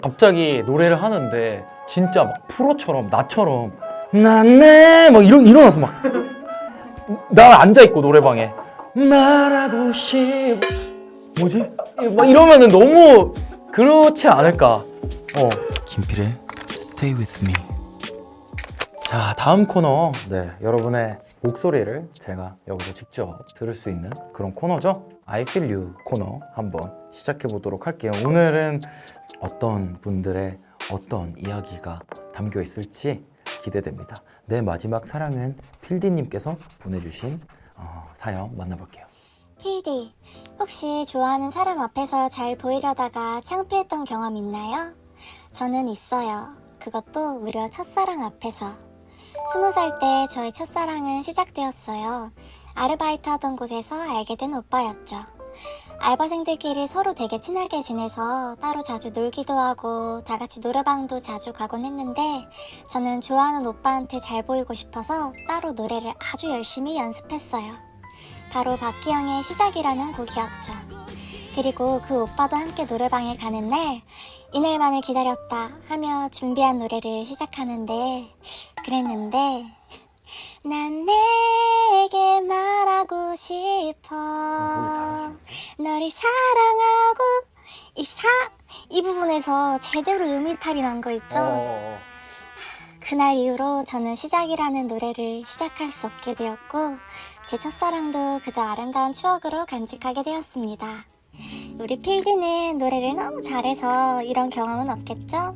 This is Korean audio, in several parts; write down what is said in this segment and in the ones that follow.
갑자기 노래를 하는데 진짜 막 프로처럼 나처럼 나네 막 일어나서 막 나 앉아있고 노래방에 말하고 싶 뭐지? 막 이러면은 너무 그렇지 않을까. 김필의 Stay With Me. 자, 다음 코너. 네, 여러분의 목소리를 제가 여기서 직접 들을 수 있는 그런 코너죠. I Feel You 코너 한번 시작해 보도록 할게요. 오늘은 어떤 분들의 어떤 이야기가 담겨 있을지 기대됩니다. 내 마지막 사랑은 필디님께서 보내주신 사연 만나볼게요. 필디, 혹시 좋아하는 사람 앞에서 잘 보이려다가 창피했던 경험 있나요? 저는 있어요. 그것도 무려 첫사랑 앞에서. 20살 때 저의 첫사랑은 시작되었어요. 아르바이트 하던 곳에서 알게 된 오빠였죠. 알바생들끼리 서로 되게 친하게 지내서 따로 자주 놀기도 하고 다 같이 노래방도 자주 가곤 했는데 저는 좋아하는 오빠한테 잘 보이고 싶어서 따로 노래를 아주 열심히 연습했어요. 바로 박기영의 시작이라는 곡이었죠. 그리고 그 오빠도 함께 노래방에 가는 날 이날만을 기다렸다 하며 준비한 노래를 시작하는데 그랬는데 난 내게 말하고 싶어 너를 사랑하고 이 부분에서 제대로 음이탈이 난 거 있죠. 그날 이후로 저는 시작이라는 노래를 시작할 수 없게 되었고 제 첫사랑도 그저 아름다운 추억으로 간직하게 되었습니다. 우리 필디는 노래를 너무 잘해서 이런 경험은 없겠죠?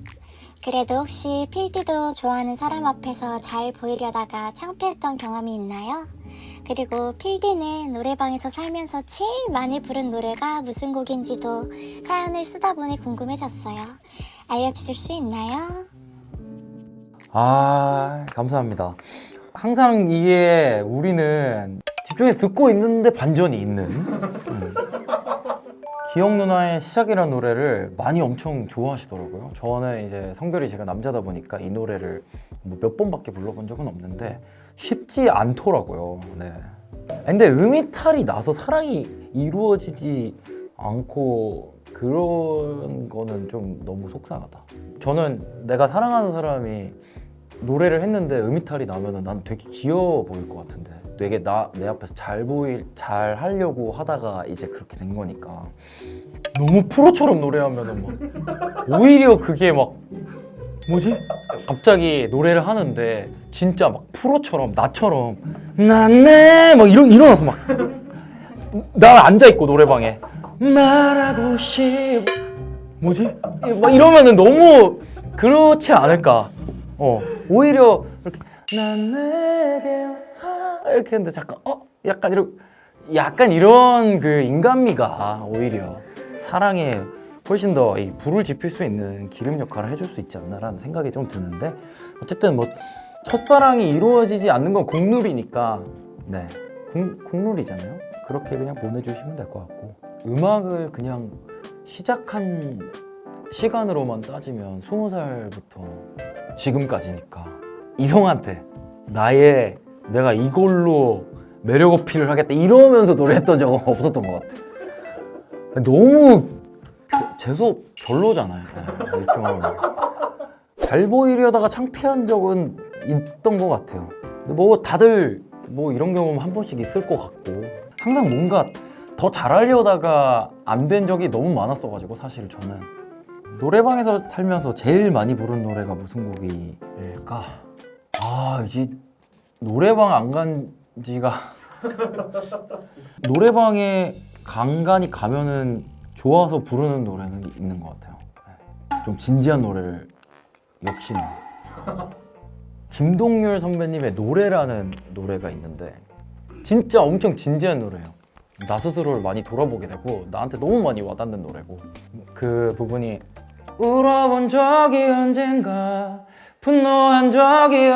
그래도 혹시 필디도 좋아하는 사람 앞에서 잘 보이려다가 창피했던 경험이 있나요? 그리고 필디는 노래방에서 살면서 제일 많이 부른 노래가 무슨 곡인지도 사연을 쓰다 보니 궁금해졌어요. 알려주실 수 있나요? 감사합니다. 항상 이게 우리는 집중해서 듣고 있는데 반전이 있는 기영 누나의 시작이라는 노래를 많이 엄청 좋아하시더라고요. 저는 이제 성별이 제가 남자다 보니까 이 노래를 몇 번밖에 불러본 적은 없는데 쉽지 않더라고요. 네. 근데 음이탈이 나서 사랑이 이루어지지 않고 그런 거는 좀 너무 속상하다. 저는 내가 사랑하는 사람이 노래를 했는데 음이탈이 나면은 난 되게 귀여워 보일 것 같은데 되게 내 앞에서 잘 하려고 하다가 이제 그렇게 된 거니까 너무 프로처럼 노래하면은 막 오히려 그게 막 뭐지? 갑자기 노래를 하는데 진짜 막 프로처럼 나처럼 나네 막 일어나서 막 나 앉아있고 노래방에 말하고 싶 뭐지? 막 이러면은 너무 그렇지 않을까. 오히려 이렇게 난 내게 웃어 이렇게 했는데 잠깐 약간 이런 그 인간미가 오히려 사랑에 훨씬 더 이 불을 지필 수 있는 기름 역할을 해줄 수 있지 않나라는 생각이 좀 드는데 어쨌든 뭐 첫사랑이 이루어지지 않는 건 국룰이니까 네 국룰이잖아요. 그렇게 그냥 보내주시면 될 것 같고 음악을 그냥 시작한 시간으로만 따지면 20살부터 지금까지니까 이성한테 내가 이걸로 매력 어필을 하겠다 이러면서 노래했던 적은 없었던 것 같아. 너무 재수 별로잖아요. 이렇게 말하면 잘 보이려다가 창피한 적은 있던 것 같아요. 근데 뭐 다들 뭐 이런 경험 한 번씩 있을 것 같고 항상 뭔가 더 잘하려다가 안 된 적이 너무 많았어가지고 사실 저는 노래방에서 살면서 제일 많이 부른 노래가 무슨 곡일까? 이제 노래방 안 간 지가 노래방에 간간히 가면은 좋아서 부르는 노래는 있는 것 같아요. 좀 진지한 노래를 역시나 김동률 선배님의 노래라는 노래가 있는데 진짜 엄청 진지한 노래예요. 나 스스로를 많이 돌아보게 되고 나한테 너무 많이 와닿는 노래고 그 부분이 울어본 적이 언젠가 분노한 적이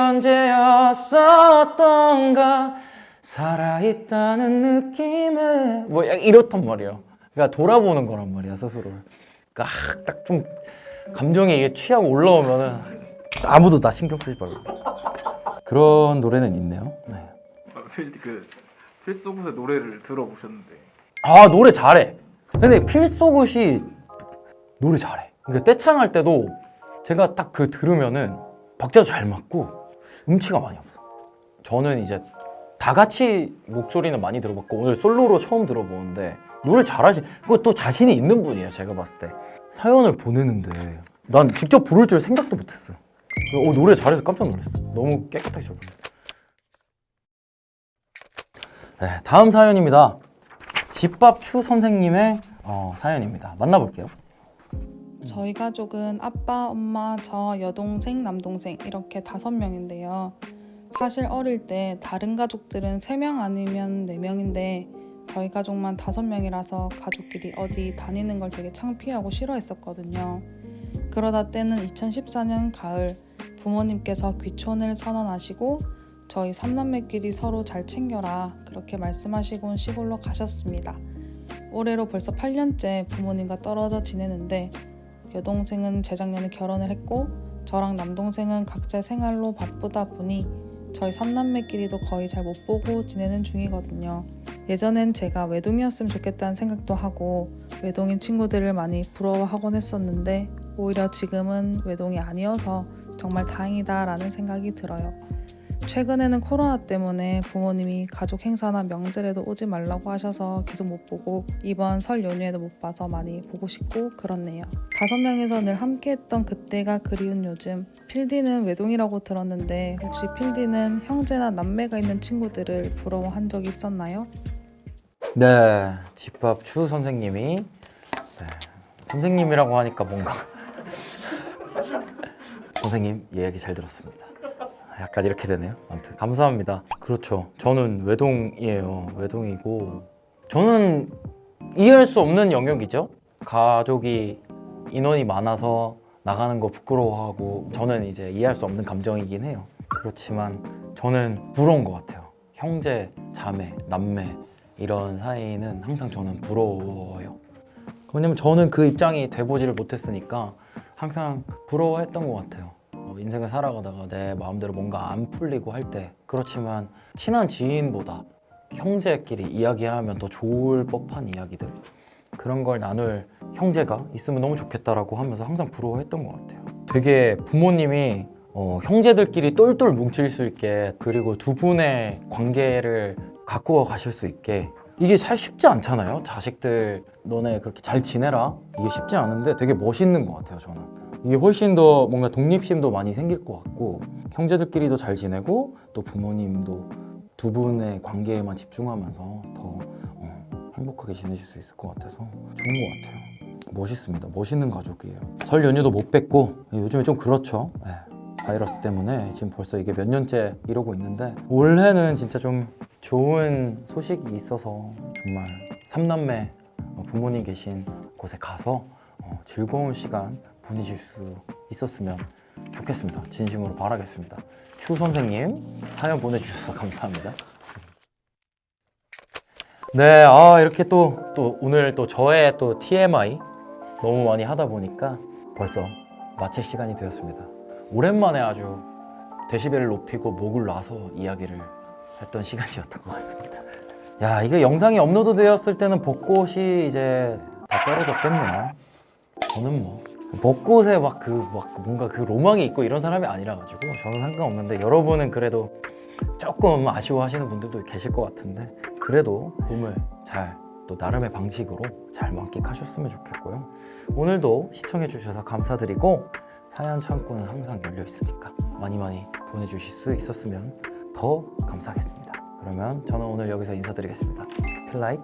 언제였었던가 살아있다는 느낌에 뭐 이렇단 말이에요. 그러니까 돌아보는 거란 말이야 스스로를. 그러니까 딱 좀 감정이 이게 취하고 올라오면은 아무도 나 신경 쓰지 말고 그런 노래는 있네요. 네. 필디 필소굿의 노래를 들어보셨는데 노래 잘해. 근데 필소굿이 노래 잘해. 그러니까 떼창할 때도 제가 딱 그 들으면은 박자도 잘 맞고 음치가 많이 없어. 저는 이제 다 같이 목소리는 많이 들어봤고 오늘 솔로로 처음 들어보는데 노래 그거 또 자신이 있는 분이에요. 제가 봤을 때 사연을 보내는데 난 직접 부를 줄 생각도 못했어. 노래 잘해서 깜짝 놀랐어. 너무 깨끗하게 잘 불렀어. 네, 다음 사연입니다. 집밥 추 선생님의 사연입니다. 만나볼게요. 저희 가족은 아빠, 엄마, 저, 여동생, 남동생 이렇게 5명인데요. 사실 어릴 때 다른 가족들은 3명 아니면 4명인데 저희 가족만 5명이라서 가족끼리 어디 다니는 걸 되게 창피하고 싫어했었거든요. 그러다 때는 2014년 가을 부모님께서 귀촌을 선언하시고 저희 3남매끼리 서로 잘 챙겨라 그렇게 말씀하시곤 시골로 가셨습니다. 올해로 벌써 8년째 부모님과 떨어져 지내는데 여동생은 재작년에 결혼을 했고 저랑 남동생은 각자 생활로 바쁘다 보니 저희 3남매끼리도 거의 잘 못 보고 지내는 중이거든요. 예전엔 제가 외동이었으면 좋겠다는 생각도 하고 외동인 친구들을 많이 부러워하곤 했었는데 오히려 지금은 외동이 아니어서 정말 다행이다라는 생각이 들어요. 최근에는 코로나 때문에 부모님이 가족 행사나 명절에도 오지 말라고 하셔서 계속 못 보고 이번 설 연휴에도 못 봐서 많이 보고 싶고 그렇네요. 5명이서 늘 함께했던 그때가 그리운 요즘. 필디는 외동이라고 들었는데 혹시 필디는 형제나 남매가 있는 친구들을 부러워한 적이 있었나요? 네, 집밥 추 선생님이 선생님이라고 하니까 뭔가 선생님 이야기 잘 들었습니다. 약간 이렇게 되네요. 아무튼 감사합니다. 그렇죠. 저는 외동이에요. 외동이고 저는 이해할 수 없는 영역이죠. 가족이 인원이 많아서 나가는 거 부끄러워하고 저는 이제 이해할 수 없는 감정이긴 해요. 그렇지만 저는 부러운 것 같아요. 형제, 자매, 남매 이런 사이는 항상 저는 부러워요. 왜냐면 저는 그 입장이 돼보지를 못했으니까 항상 부러워했던 것 같아요. 인생을 살아가다가 내 마음대로 뭔가 안 풀리고 할 때 그렇지만 친한 지인보다 형제끼리 이야기하면 더 좋을 법한 이야기들 그런 걸 나눌 형제가 있으면 너무 좋겠다라고 하면서 항상 부러워했던 것 같아요. 되게 부모님이 형제들끼리 똘똘 뭉칠 수 있게 그리고 두 분의 관계를 갖고 가실 수 있게 이게 잘 쉽지 않잖아요. 자식들 너네 그렇게 잘 지내라 이게 쉽지 않은데 되게 멋있는 것 같아요. 저는 이게 훨씬 더 뭔가 독립심도 많이 생길 것 같고 형제들끼리도 잘 지내고 또 부모님도 두 분의 관계에만 집중하면서 더 행복하게 지내실 수 있을 것 같아서 좋은 것 같아요. 멋있습니다. 멋있는 가족이에요. 설 연휴도 못 뵙고 요즘에 좀 그렇죠. 네. 바이러스 때문에 지금 벌써 이게 몇 년째 이러고 있는데 올해는 진짜 좀 좋은 소식이 있어서 정말 3남매 부모님 계신 곳에 가서 즐거운 시간 보내실 수 있었으면 좋겠습니다. 진심으로 바라겠습니다. 추 선생님 사연 보내주셔서 감사합니다. 네, 이렇게 또 오늘 또 저의 또 TMI 너무 많이 하다 보니까 벌써 마칠 시간이 되었습니다. 오랜만에 아주 데시벨을 높이고 목을 놔서 이야기를 했던 시간이었던 것 같습니다. 야, 이게 영상이 업로드 되었을 때는 벚꽃이 이제 다 떨어졌겠네요. 저는 뭐 벚꽃에 뭔가 그 로망이 있고 이런 사람이 아니라 가지고 저는 상관없는데 여러분은 그래도 조금 아쉬워하시는 분들도 계실 것 같은데 그래도 봄을 잘 또 나름의 방식으로 잘 만끽하셨으면 좋겠고요. 오늘도 시청해 주셔서 감사드리고 사연 창고는 항상 열려 있으니까 많이 보내주실 수 있었으면 더 감사하겠습니다. 그러면 저는 오늘 여기서 인사드리겠습니다. 필라잇